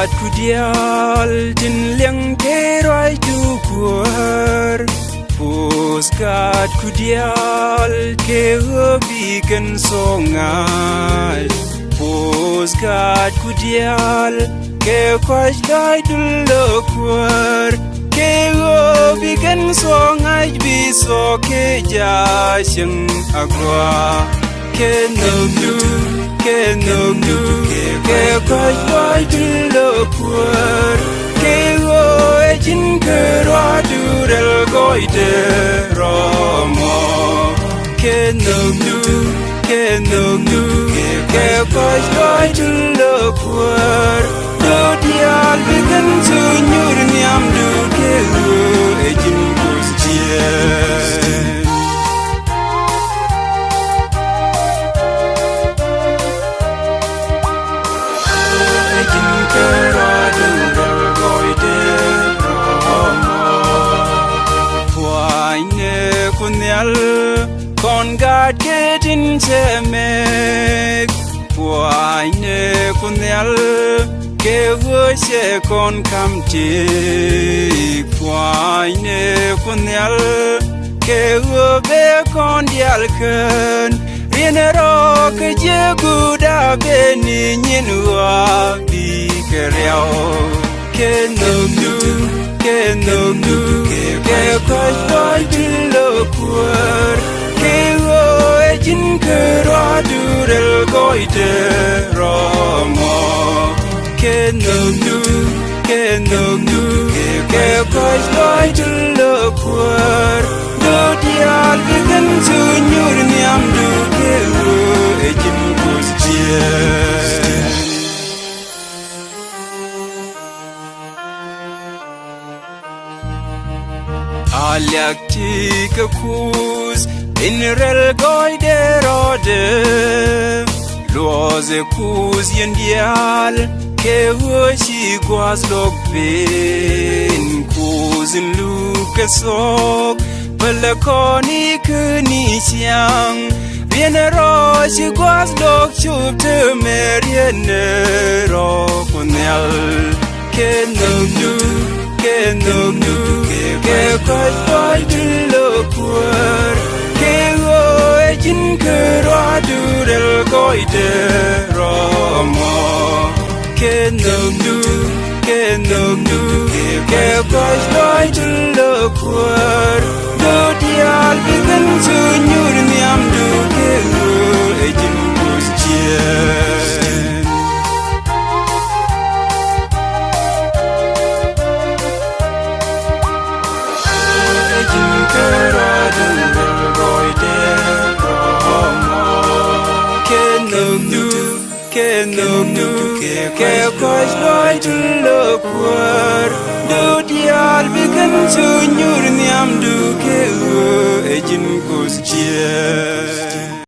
Gaatku Diaal tin liang te roi tu kuar Poth Gaatku Diaal ke hobi kan songai Poth Gaatku Diaal ke kwaj dai dullo kuar ke hobi kan songai biso ke jaseng agwa ke nogdu ke kwaj dai dullo kuar ke hoy jin kerwa durel goide romo ke nogdu ke kwaj dai dullo kuar do dial bigan sunyur nyam du ke hoy jin kusjie Con gạt ke tin chemek Puaine kunel ke hue se con kam ti Puaine kunel ke hue be con dial ken Rienero ke je guda be ni nyin wa bi ke riao ke nogdu ke kwaj dai dilo kuar ke hoy jin kerwa durel goide romo ke nogdu ke kwaj dai dilo kuar do dial bigan sunyur nyam du ke hoy jin kusjie Alakti ke kuz in rel goide rode Loze kuz yen dial ke hoshi guaz lok bin Kuz in luke sok pelakoni keni siang Rien roshi guaz lok chup te merien ro kunel ke nogdu ke kwaj dai dilo kuar ke hoy jin kerwa durel goide romo ke nogdu ke kwaj dai dilo kuar do dial bigan sunyur nyam du ke hoy jin kusjie ke kwaj dai dilo kuar do dial bigan sunyur nyam du ke hoy jin kusjie